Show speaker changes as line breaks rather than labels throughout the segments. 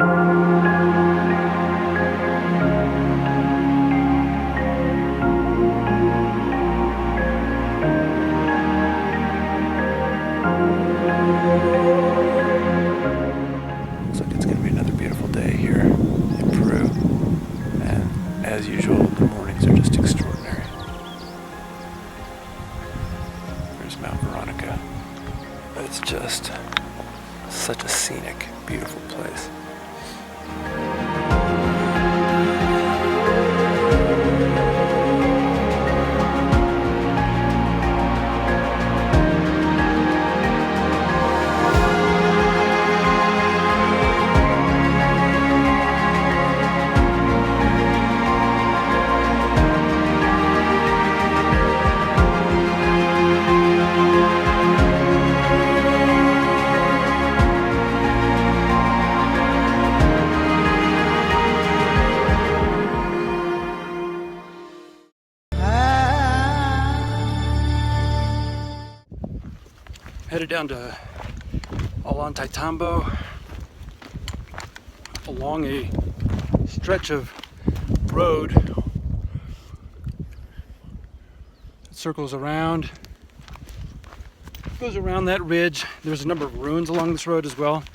Looks like it's going to be another beautiful day here in Peru. And as usual, the mornings are just extraordinary. There's Mount Veronica. It's just such a scenic, beautiful place. Headed down to Ollantaytambo along a stretch of road that circles around, goes around that ridge. There's a number of ruins along this road as well.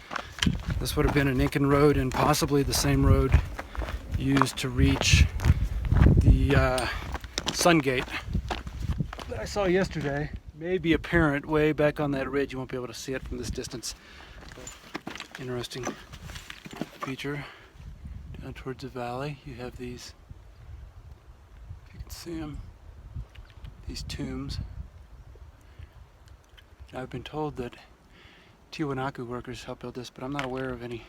This would have been an Incan road and possibly the same road used to reach the Sun Gate that I saw yesterday. May be apparent way back on that ridge. You won't be able to see it from this distance. But interesting feature. Down towards the valley, you have these, if you can see them, these tombs. Now, I've been told that Tiwanaku workers helped build this, but I'm not aware of any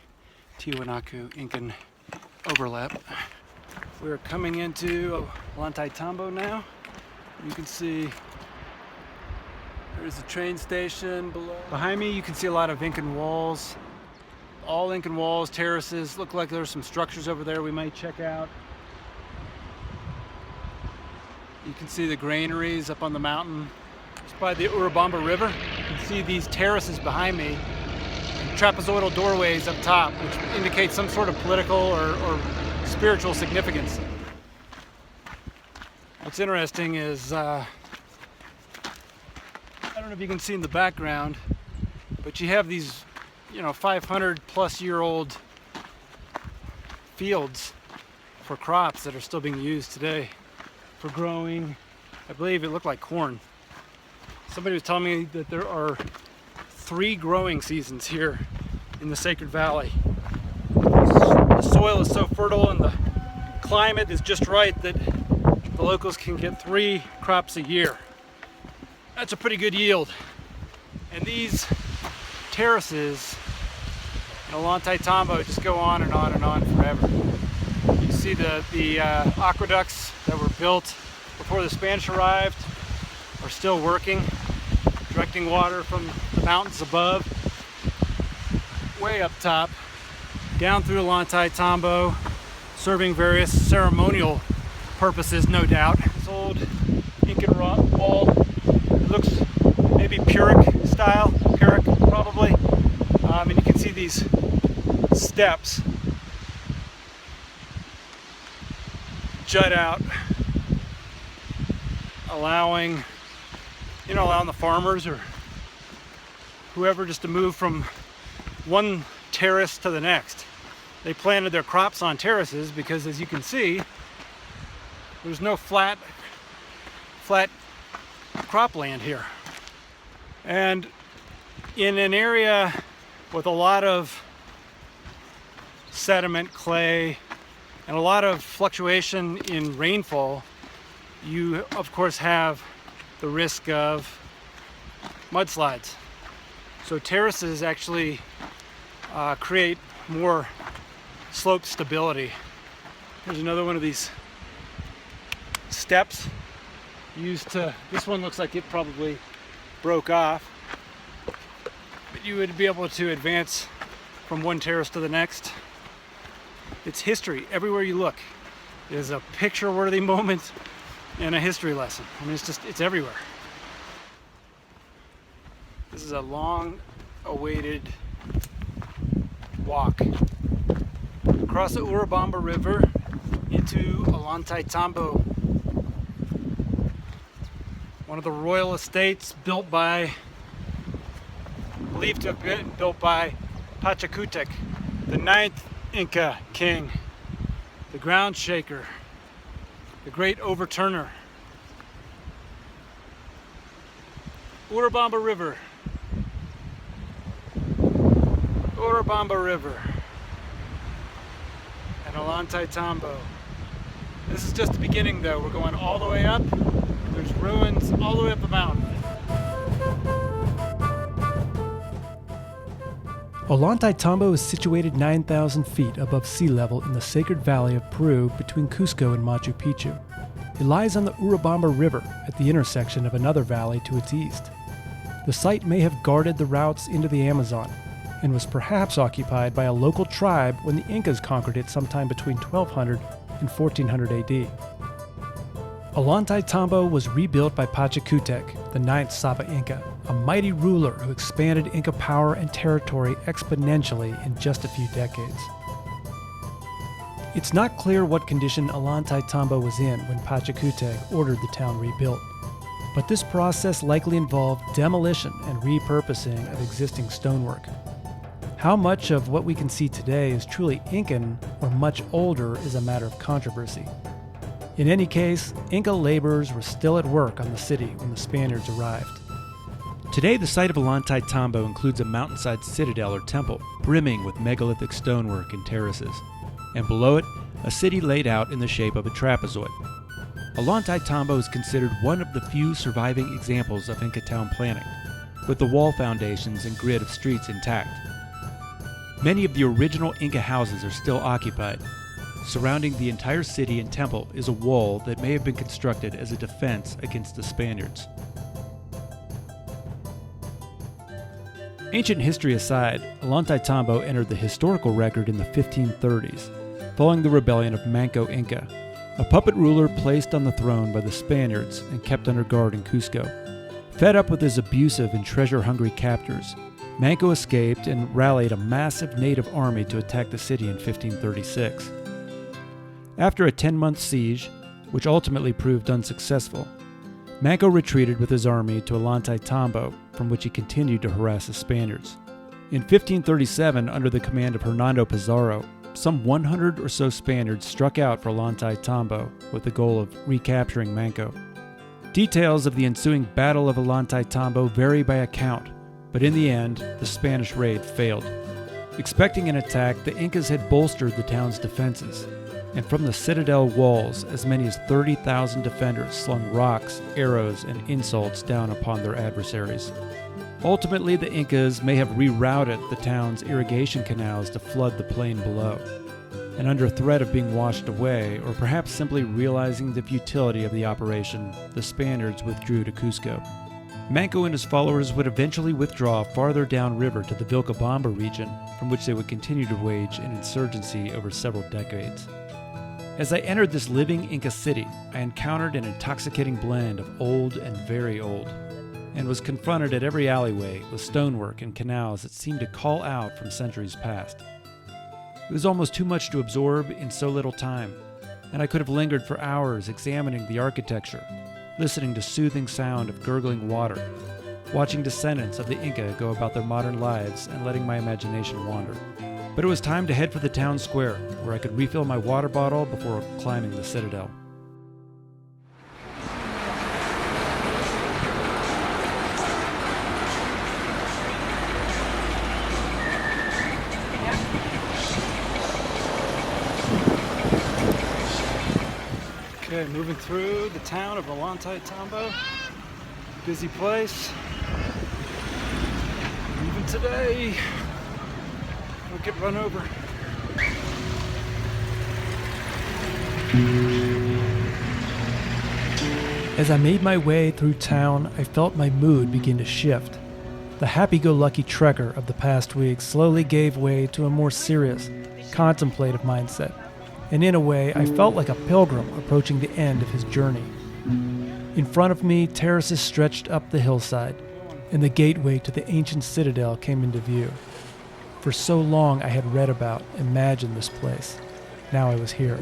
Tiwanaku Incan overlap. We're coming into Ollantaytambo now. You can see there's a train station below. Behind me you can see a lot of Incan walls. All Incan walls, terraces. Look like there's some structures over there we might check out. You can see the granaries up on the mountain. Just by the Urubamba River. You can see these terraces behind me. And trapezoidal doorways up top, which indicate some sort of political or spiritual significance. What's interesting is I don't know if you can see in the background, but you have these, 500 plus year old fields for crops that are still being used today for growing. I believe it looked like corn. Somebody was telling me that there are 3 growing seasons here in the Sacred Valley. The soil is so fertile and the climate is just right that the locals can get 3 crops a year. That's a pretty good yield. And these terraces in Ollantaytambo just go on and on and on forever. You see the aqueducts that were built before the Spanish arrived are still working, directing water from the mountains above, way up top, down through Ollantaytambo, serving various ceremonial purposes, no doubt. This old Incan rock wall. Looks maybe Pyrrhic style, Pyrrhic probably. And you can see these steps jut out, allowing the farmers or whoever just to move from one terrace to the next. They planted their crops on terraces because, as you can see, there's no flat cropland here. And in an area with a lot of sediment, clay, and a lot of fluctuation in rainfall, you of course have the risk of mudslides. So terraces actually create more slope stability. Here's another one of these steps used to, this one looks like it probably broke off, but you would be able to advance from one terrace to the next. It's history. Everywhere you look is a picture-worthy moment and a history lesson. I mean, it's everywhere. This is a long-awaited walk across the Urubamba River into Ollantaytambo, one of the royal estates believed to have been built by Pachacutec, the 9th Inca king, the ground shaker, the great overturner. Urubamba River. Urubamba River and Ollantaytambo. This is just the beginning though. We're going all the way up. There's ruins all the way up the mountain.
Ollantaytambo is situated 9,000 feet above sea level in the Sacred Valley of Peru between Cusco and Machu Picchu. It lies on the Urubamba River at the intersection of another valley to its east. The site may have guarded the routes into the Amazon and was perhaps occupied by a local tribe when the Incas conquered it sometime between 1200 and 1400 AD. Ollantaytambo was rebuilt by Pachacutec, the 9th Sapa Inca, a mighty ruler who expanded Inca power and territory exponentially in just a few decades. It's not clear what condition Ollantaytambo was in when Pachacutec ordered the town rebuilt, but this process likely involved demolition and repurposing of existing stonework. How much of what we can see today is truly Incan or much older is a matter of controversy. In any case, Inca laborers were still at work on the city when the Spaniards arrived. Today, the site of Ollantaytambo includes a mountainside citadel or temple, brimming with megalithic stonework and terraces, and below it, a city laid out in the shape of a trapezoid. Ollantaytambo is considered one of the few surviving examples of Inca town planning, with the wall foundations and grid of streets intact. Many of the original Inca houses are still occupied. Surrounding the entire city and temple is a wall that may have been constructed as a defense against the Spaniards. Ancient history aside, Ollantaytambo entered the historical record in the 1530s, following the rebellion of Manco Inca, a puppet ruler placed on the throne by the Spaniards and kept under guard in Cusco. Fed up with his abusive and treasure-hungry captors, Manco escaped and rallied a massive native army to attack the city in 1536. After a 10-month siege, which ultimately proved unsuccessful, Manco retreated with his army to Ollantaytambo, from which he continued to harass the Spaniards. In 1537, under the command of Hernando Pizarro, some 100 or so Spaniards struck out for Ollantaytambo with the goal of recapturing Manco. Details of the ensuing Battle of Ollantaytambo vary by account, but in the end, the Spanish raid failed. Expecting an attack, the Incas had bolstered the town's defenses, and from the citadel walls, as many as 30,000 defenders slung rocks, arrows, and insults down upon their adversaries. Ultimately, the Incas may have rerouted the town's irrigation canals to flood the plain below, and under threat of being washed away, or perhaps simply realizing the futility of the operation, the Spaniards withdrew to Cusco. Manco and his followers would eventually withdraw farther downriver to the Vilcabamba region, from which they would continue to wage an insurgency over several decades. As I entered this living Inca city, I encountered an intoxicating blend of old and very old, and was confronted at every alleyway with stonework and canals that seemed to call out from centuries past. It was almost too much to absorb in so little time, and I could have lingered for hours examining the architecture, listening to soothing sound of gurgling water, watching descendants of the Inca go about their modern lives and letting my imagination wander. But it was time to head for the town square, where I could refill my water bottle before climbing the citadel.
Okay, moving through the town of Ollantaytambo. Busy place. Even today, don't get run over.
As I made my way through town, I felt my mood begin to shift. The happy-go-lucky trekker of the past week slowly gave way to a more serious, contemplative mindset. And in a way, I felt like a pilgrim approaching the end of his journey. In front of me, terraces stretched up the hillside, and the gateway to the ancient citadel came into view. For so long I had read about, imagined this place. Now I was here.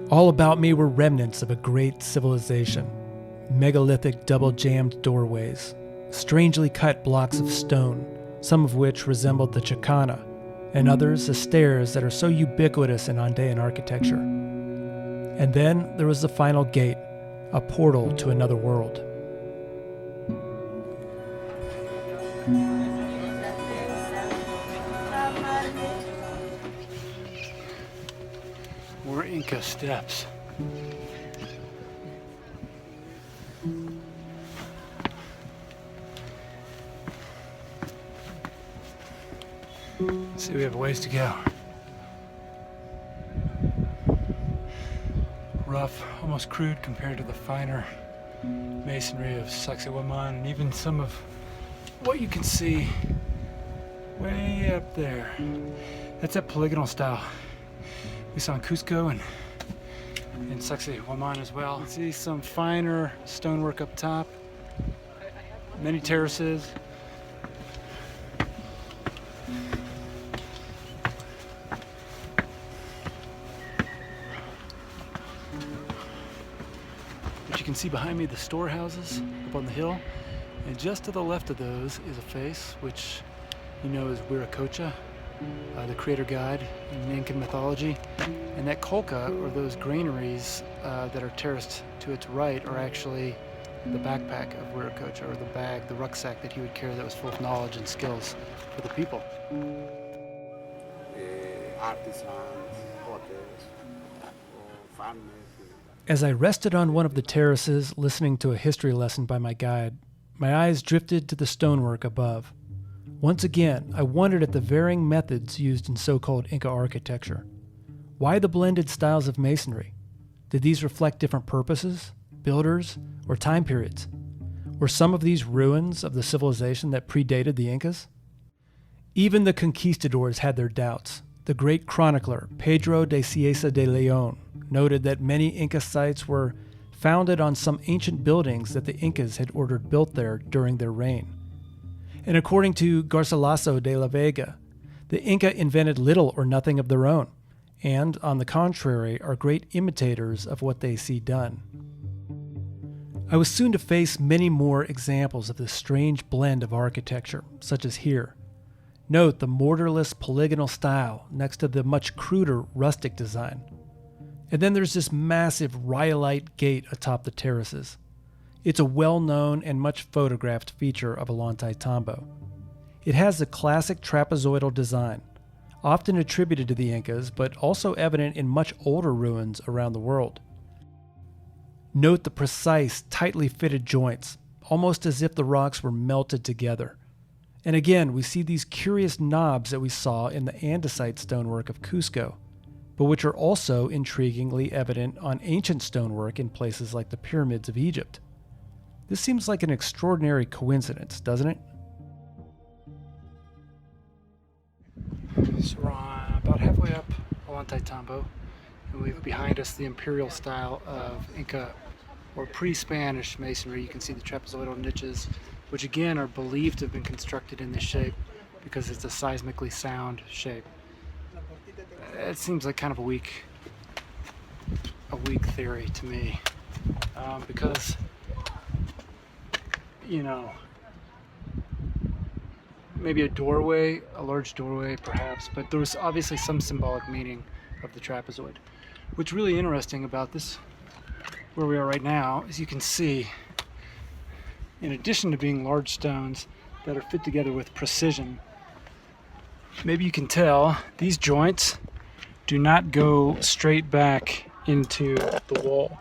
All about me were remnants of a great civilization. Megalithic double-jammed doorways, strangely cut blocks of stone, some of which resembled the Chicana, and others the stairs that are so ubiquitous in Andean architecture. And then there was the final gate, a portal to another world.
More Inca steps. See, we have a ways to go. Rough, almost crude compared to the finer masonry of Sacsayhuaman, and even some of what you can see way up there. That's that polygonal style we saw in Cusco and in Sacsayhuaman as well. You can see some finer stonework up top, many terraces. But you can see behind me the storehouses up on the hill, and just to the left of those is a face which you know is Wiracocha, the creator god in Incan mythology. And that colca, or those granaries that are terraced to its right, are actually the backpack of Wiracocha, or the bag, the rucksack that he would carry that was full of knowledge and skills for the people.
Artisans, potters, farmers.
As I rested on one of the terraces listening to a history lesson by my guide, my eyes drifted to the stonework above. Once again, I wondered at the varying methods used in so-called Inca architecture. Why the blended styles of masonry? Did these reflect different purposes, builders, or time periods? Were some of these ruins of the civilization that predated the Incas? Even the conquistadors had their doubts. The great chronicler Pedro de Cieza de Leon noted that many Inca sites were founded on some ancient buildings that the Incas had ordered built there during their reign. And according to Garcilaso de la Vega, the Inca invented little or nothing of their own, and, on the contrary, are great imitators of what they see done. I was soon to face many more examples of this strange blend of architecture, such as here. Note the mortarless polygonal style next to the much cruder rustic design. And then there's this massive rhyolite gate atop the terraces. It's a well-known and much photographed feature of Ollantaytambo. It has the classic trapezoidal design, often attributed to the Incas, but also evident in much older ruins around the world. Note the precise, tightly fitted joints, almost as if the rocks were melted together. And again, we see these curious knobs that we saw in the andesite stonework of Cusco, but which are also intriguingly evident on ancient stonework in places like the pyramids of Egypt. This seems like an extraordinary coincidence, doesn't it?
So we're about halfway up Ollantaytambo, and we have behind us the imperial style of Inca or pre-Spanish masonry. You can see the trapezoidal niches, which again are believed to have been constructed in this shape because it's a seismically sound shape. It seems like kind of a weak theory to me, because, you know, maybe a doorway, a large doorway perhaps, but there was obviously some symbolic meaning of the trapezoid. What's really interesting about this, where we are right now, is you can see, in addition to being large stones that are fit together with precision, maybe you can tell these joints do not go straight back into the wall.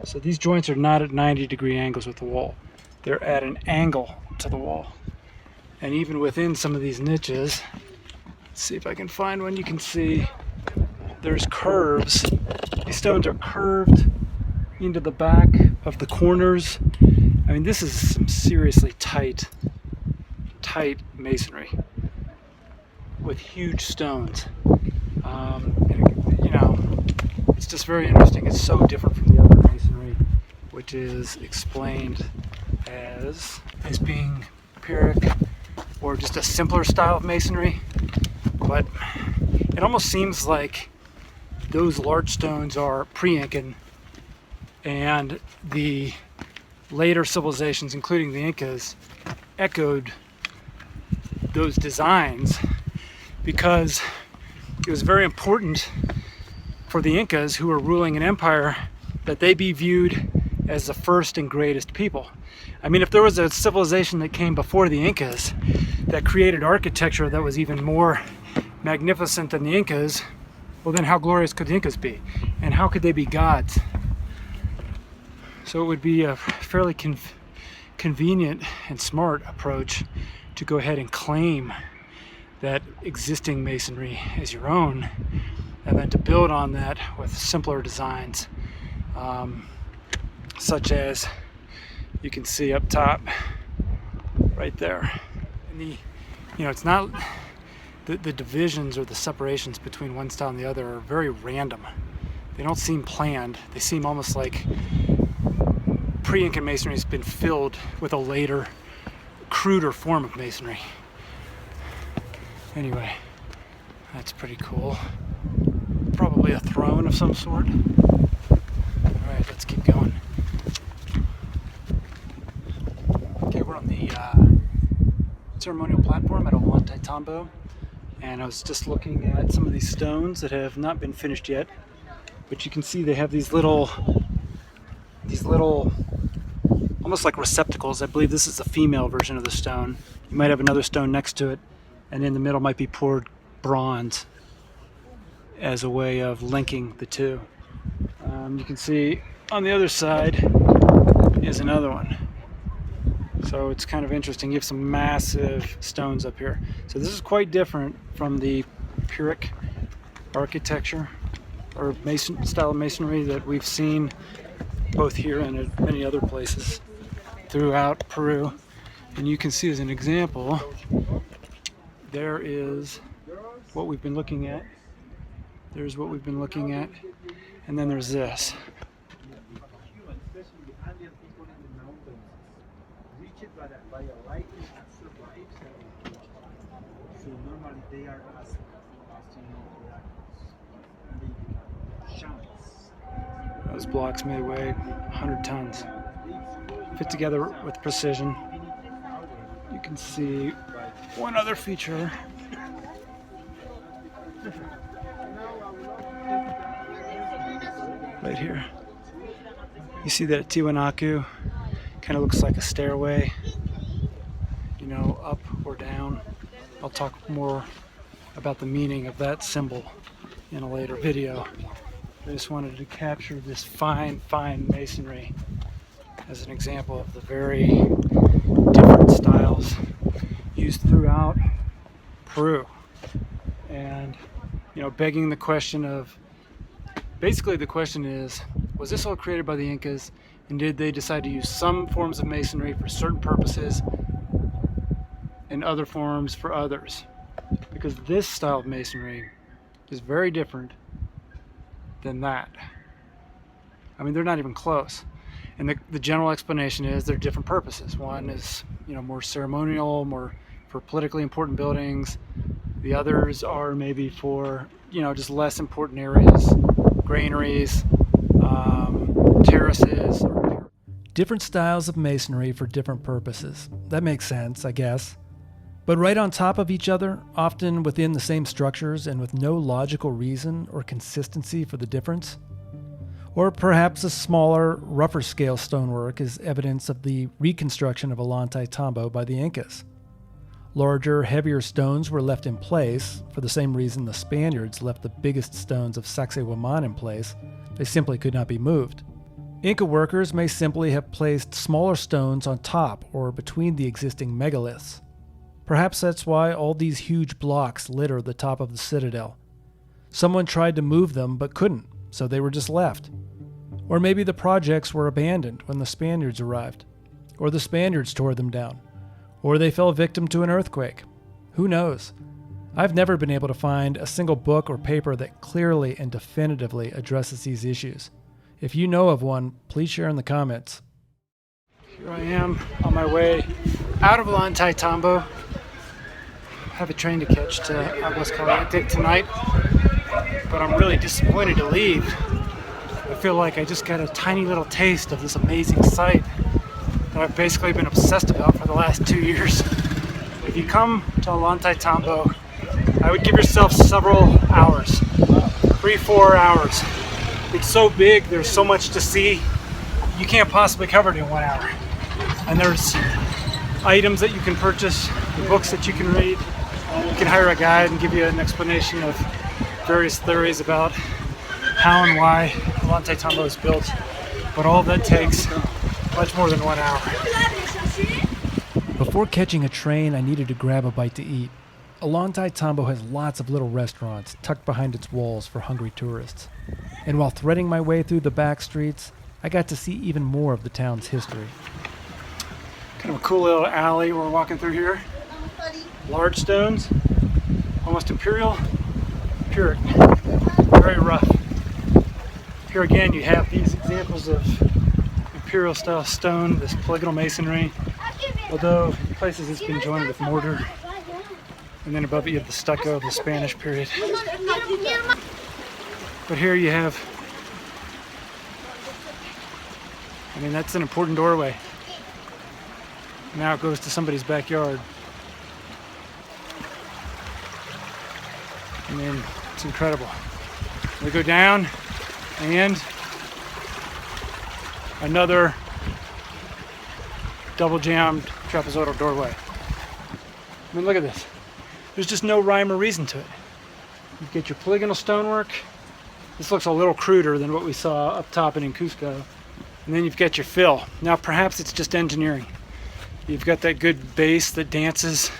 So these joints are not at 90-degree angles with the wall. They're at an angle to the wall. And even within some of these niches, let's see if I can find one, you can see there's curves. These stones are curved into the back of the corners. I mean, this is some seriously tight masonry with huge stones. And, you know, it's just very interesting. It's so different from the other masonry, which is explained as being Pyrrhic or just a simpler style of masonry. But it almost seems like those large stones are pre-Incan, and the later civilizations, including the Incas, echoed those designs because it was very important for the Incas, who were ruling an empire, that they be viewed as the first and greatest people. I mean, if there was a civilization that came before the Incas that created architecture that was even more magnificent than the Incas, well then how glorious could the Incas be? And how could they be gods? So it would be a fairly convenient and smart approach to go ahead and claim that existing masonry as your own, and then to build on that with simpler designs, such as you can see up top right there. And it's not the divisions or the separations between one style and the other are very random. They don't seem planned. They seem almost like pre-Incan masonry has been filled with a later, cruder form of masonry. Anyway, that's pretty cool. Probably a throne of some sort. Alright, let's keep going. Okay, we're on the ceremonial platform at Ollantaytambo, and I was just looking at some of these stones that have not been finished yet, but you can see they have these little almost like receptacles. I believe this is the female version of the stone. You might have another stone next to it, and in the middle might be poured bronze as a way of linking the two. You can see on the other side is another one. So it's kind of interesting. You have some massive stones up here. So this is quite different from the Pyrrhic architecture or style of masonry that we've seen both here and at many other places throughout Peru. And you can see as an example, there is what we've been looking at. There's what we've been looking at. And then there's this. Those blocks may weigh 100 tons. Fit together with precision. You can see one other feature. Right here. You see that Tiwanaku kind of looks like a stairway, up or down. I'll talk more about the meaning of that symbol in a later video. I just wanted to capture this fine masonry as an example of the very different styles used throughout Peru. And, begging the question of, basically the question is, was this all created by the Incas, and did they decide to use some forms of masonry for certain purposes and other forms for others? Because this style of masonry is very different than that. I mean, they're not even close. And the general explanation is they're different purposes. One is, more ceremonial, more for politically important buildings. The others are maybe for, just less important areas, granaries, terraces.
Different styles of masonry for different purposes. That makes sense, I guess. But right on top of each other, often within the same structures and with no logical reason or consistency for the difference. Or perhaps a smaller, rougher scale stonework is evidence of the reconstruction of Ollantaytambo by the Incas. Larger, heavier stones were left in place for the same reason the Spaniards left the biggest stones of Sacsayhuaman in place. They simply could not be moved. Inca workers may simply have placed smaller stones on top or between the existing megaliths. Perhaps that's why all these huge blocks litter the top of the citadel. Someone tried to move them but couldn't, so they were just left. Or maybe the projects were abandoned when the Spaniards arrived. Or the Spaniards tore them down. Or they fell victim to an earthquake. Who knows? I've never been able to find a single book or paper that clearly and definitively addresses these issues. If you know of one, please share in the comments.
Here I am on my way out of Ollantaytambo. I have a train to catch to Aguascalientes tonight, but I'm really disappointed to leave. I feel like I just got a tiny little taste of this amazing site that I've basically been obsessed about for the last 2 years. If you come to Ollantaytambo, I would give yourself several hours, 3-4 hours. It's so big, there's so much to see, you can't possibly cover it in 1 hour. And there's items that you can purchase, books that you can read. You can hire a guide and give you an explanation of various theories about how and why Ollantaytambo is built. But all that takes much more than 1 hour.
Before catching a train, I needed to grab a bite to eat. Ollantaytambo has lots of little restaurants tucked behind its walls for hungry tourists. And while threading my way through the back streets, I got to see even more of the town's history.
Kind of a cool little alley we're walking through here. Large stones, almost imperial, Puritan, very rough. Here again you have these examples of imperial style stone, this polygonal masonry, although in places it's been joined with mortar. And then above it you have the stucco of the Spanish period. But here you have, I mean, that's an important doorway. Now it goes to somebody's backyard. I mean, it's incredible. We go down and another double jammed trapezoidal doorway. I mean, look at this. There's just no rhyme or reason to it. You get your polygonal stonework. This looks a little cruder than what we saw up top and in Cusco. And then you've got your fill. Now perhaps it's just engineering. You've got that good base that dances,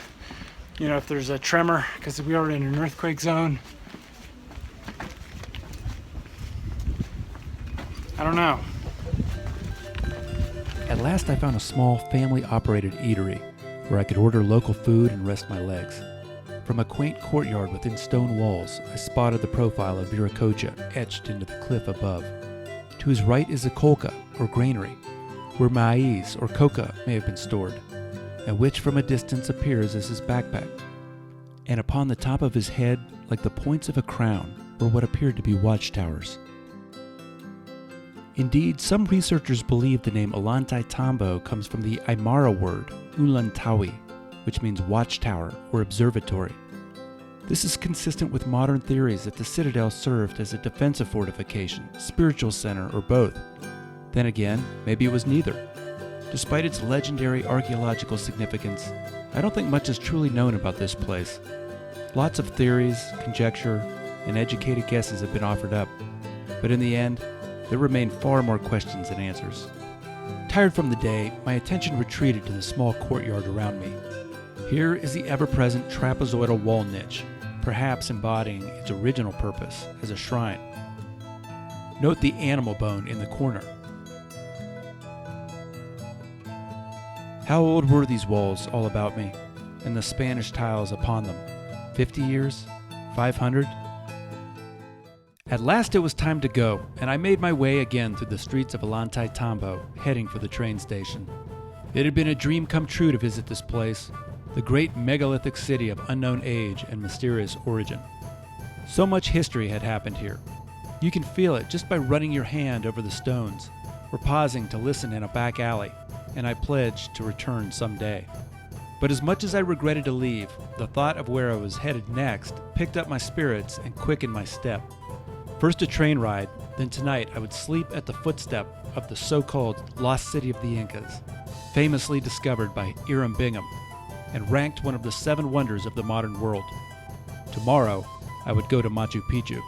you know, if there's a tremor, because we are in an earthquake zone. I don't know.
At last I found a small family-operated eatery where I could order local food and rest my legs. From a quaint courtyard within stone walls, I spotted the profile of Viracocha etched into the cliff above. To his right is a kolka, or granary, where maize or coca may have been stored, and which from a distance appears as his backpack. And upon the top of his head, like the points of a crown, were what appeared to be watchtowers. Indeed, some researchers believe the name Ollantaytambo comes from the Aymara word, Ullantawi, which means watchtower or observatory. This is consistent with modern theories that the citadel served as a defensive fortification, spiritual center, or both. Then again, maybe it was neither. Despite its legendary archaeological significance, I don't think much is truly known about this place. Lots of theories, conjecture, and educated guesses have been offered up, but in the end, there remain far more questions than answers. Tired from the day, my attention retreated to the small courtyard around me. Here is the ever-present trapezoidal wall niche, perhaps embodying its original purpose as a shrine. Note the animal bone in the corner. How old were these walls all about me, and the Spanish tiles upon them? 50 years? 500? At last it was time to go, and I made my way again through the streets of Ollantaytambo, heading for the train station. It had been a dream come true to visit this place, the great megalithic city of unknown age and mysterious origin. So much history had happened here. You can feel it just by running your hand over the stones, or pausing to listen in a back alley, and I pledged to return someday. But as much as I regretted to leave, the thought of where I was headed next picked up my spirits and quickened my step. First a train ride, then tonight I would sleep at the footstep of the so-called Lost City of the Incas, famously discovered by Hiram Bingham, and ranked one of the 7 wonders of the modern world. Tomorrow, I would go to Machu Picchu.